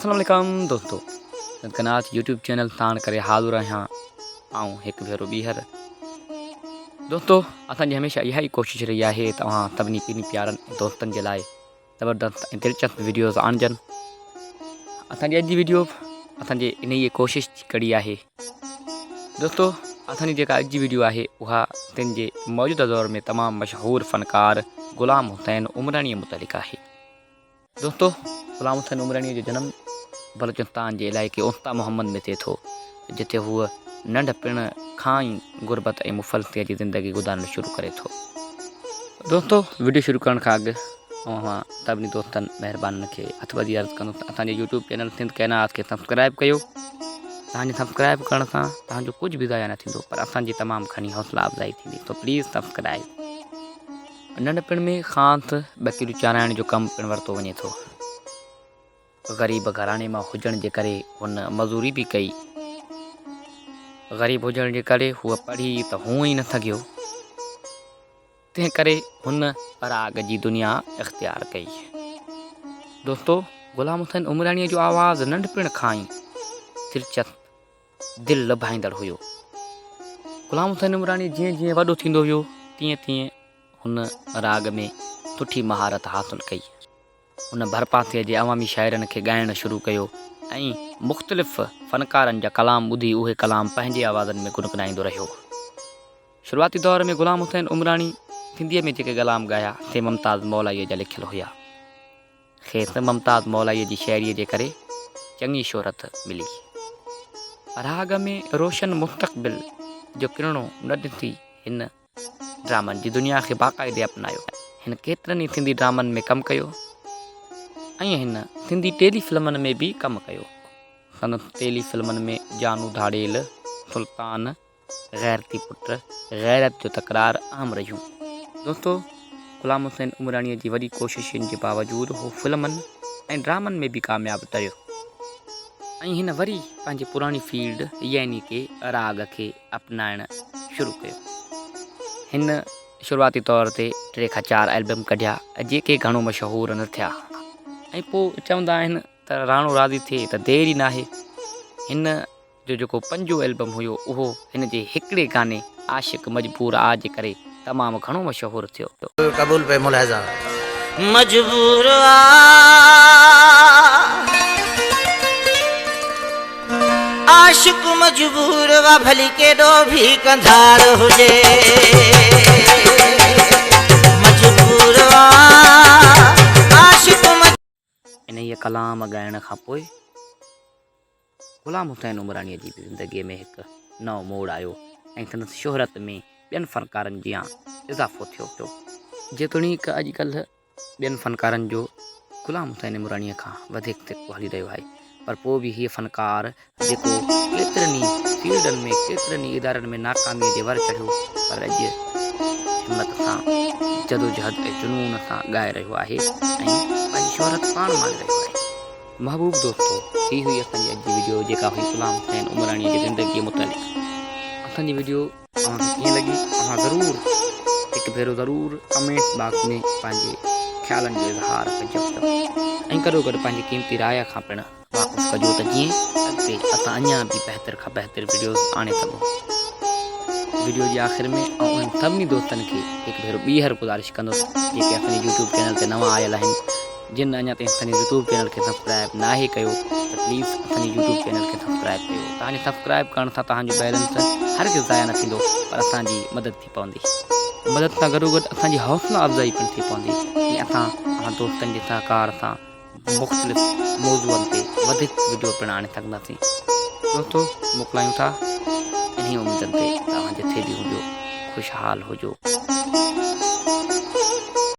अस्सलाम वालेकुम दोस्तों, कनात यूट्यूब चैनल तान करे हाज़िर आहियां आऊं हिकु भेरो ॿीहर। दोस्तों, असांजी हमेशह इहा ई कोशिशि रही आहे तव्हां सभिनी पिनी प्यारनि दोस्तनि जे लाइ ज़बरदस्त ऐं दिलचस्प वीडियोज़ आणजनि। असांजी अॼु जी वीडियो असांजे इन ई कोशिशि जी कड़ी आहे। दोस्तों, असांजी जेका अॼु जी वीडियो आहे उहा तिन जे मौजूदा दौर में तमामु मशहूरु फ़नकार ग़ुलाम हुसैन उमरानी मुतलिक़ आहे। दोस्तों, ग़ुलाम हुसैन उमरानी जो जनम बलूचिस्तान जे इलाइक़े उस्ता मोहम्मद में थिए थो, जिते हूअ नंढपिण खां ई गुरबत ऐं मुफ़लसीअ जी ज़िंदगी गुज़ारणु शुरू करे थो। दोस्तों, वीडियो शुरू करण खां अॻु तव्हां सभिनी दोस्तनि महिरबानी खे हथ ॿधी अर्ज़ु कंदुसि असांजे यूट्यूब चैनल सिंध कैनात खे सब्सक्राइब कयो। तव्हांजे सब्सक्राइब करण सां तव्हांजो कुझु बि ज़ाया न थींदो, पर असांजी तमामु घणी हौसला अफ़ज़ाई थींदी, तो प्लीज़ सब्सक्राइब। नंढपिण में ख़ासि ॿकिरियूं चाराइण जो कमु पिणु वरितो वञे थो। ग़रीब घराणे मां हुजण जे करे हुन मज़ूरी बि कई। ग़रीब हुजण जे करे हूअ पढ़ी त हूअं ई न सघियो, तंहिं करे हुन पराग जी दुनिया इख़्तियार कई। दोस्तों, ग़ुलाम हुसैन उमरानीअ जो आवाज़ु नंढपिण खां ई दिलचस्प दिलि लभाईंदड़ हुयो। ग़ुलाम हुसैन उमरानी जीअं जीअं वॾो थींदो वियो तीअं तीअं हुन राग में सुठी महारत हासिलु कई। हुन भरपासे जे अवामी शाइरनि खे ॻाइणु शुरू कयो ऐं मुख़्तलिफ़ फ़नकारनि जा कलाम ॿुधी उहे कलाम पंहिंजे आवाज़नि में गुनगुनाईंदो रहियो। शुरूआती दौर में ग़ुलाम हुसैन उमरानी सिंधीअ में जेके कलाम ॻाया से मुमताज़ मौलाईअ जा लिखियलु हुया। खेसि मुमताज़ मौलाईअ जी शाइरीअ जे करे चङी शोहरत मिली। राग में रोशन मुस्तक़बिल जो किरणो न ॾिसी हिन ड्रामनि जी दुनिया खे बाक़ाइदे अपनायो। हिन केतिरनि ई सिंधी ड्रामनि में कमु कयो ऐं हिन सिंधी टेली फिल्मनि में बि कमु कयो। संदसि टेली फिल्मनि में जानू धाड़ेल, सुल्तान, गैरती पुट, गैरत जो तकरार अहम रहियूं। दोस्तों, ग़ुलाम हुसैन उमरानीअ जी वॾी कोशिशुनि जे बावजूदु हू फिल्मनि ऐं ड्रामनि में बि कामयाबु रहियो ऐं हिन वरी पंहिंजी पुराणी फील्ड यानी के राग खे अपनाइणु शुरू कयो। हिन शुरूआती तौर ते 3 खां 4 एल्बम कढिया जेके घणो मशहूरु न थिया ऐं पोइ चवंदा आहिनि त राणो राज़ी थिए त देरि ई नाहे। हिन जो जेको 5हों एल्बम हुयो उहो हिन जे हिकिड़े गाने आशिक़ मजबूर आ जे करे तमामु घणो मशहूरु थियो। कबूल पे मुलाहिज़ा मजबूर आशिक़ मजबूर वा भली केॾो भी कंधार हुजे, मजबूर आशिक़ इन ये कलाम ॻाइण खां पोइ ग़ुलाम हुसैन उमरानीअ जी ज़िंदगीअ में हिकु नओं मोड़ आयो ऐं संदसि शोहरत में ॿियनि फ़नकारनि जियां इज़ाफ़ो थियो। जेतोणीकि अॼुकल्ह ॿियनि फ़नकारनि जो ग़ुलाम हुसैन उमरानीअ खां वधीक सिको हली रहियो आहे, पर पोइ बि हीअ फ़नकार जेको केतिरनि ई फील्डनि में केतिरनि ई इदारनि में नाकामीअ जे वर चढ़ियो, पर अॼु हिमत सां जदोजहद ऐं जुनून सां ॻाए रहियो आहे ऐं पंहिंजी शोहरत पाण माणे रहियो आहे। महबूब दोस्तों, ही हुई असांजी अॼु जी वीडियो जेका हुई ग़ुलाम हुसैन उमरानीअ जी ज़िंदगीअ मुतलिक़। असांजी वीडियो तव्हांखे कीअं लॻी तव्हां ज़रूरु हिकु भेरो ज़रूरु कमेंट बॉक्स में पंहिंजे ख़्यालनि जो इज़हार कजो ऐं गॾो गॾु पंहिंजी क़ीमती राय खां पिणु वाक़ुफ़ु कजो त जीअं अॻिते असां अञा बि बहितर खां बहितर वीडियोज़ आणे सघूं। वीडियो जे आख़िर में ऐं उन्हनि सभिनी दोस्तनि खे हिकु भेरो ॿीहर गुज़ारिश कंदुसि जेके असांजे यूट्यूब चैनल ते नवां आयल आहिनि, जिन अञा ताईं असांजे यूट्यूब चैनल खे सब्सक्राइब नाहे कयो त प्लीज़ असांजे यूट्यूब चैनल खे सब्सक्राइब कयो। तव्हांजे सब्सक्राइब करण सां तव्हांजो बैलेंस हर ज़ाया न थींदो, पर असांजी मदद थी पवंदी। मदद सां गॾोगॾु असांजी हौसला अफ़ज़ाई पिणु थी पवंदी ऐं असां तव्हां दोस्तनि जे सहकार सां मुख़्तलिफ़ मौज़ूअनि ते वधीक वीडियो पिणु आणे सघंदासीं। दोस्तों, मोकिलायूं था इन उम्मीदनि ते तव्हां जिथे बि हुजो ख़ुशहाल हुजो।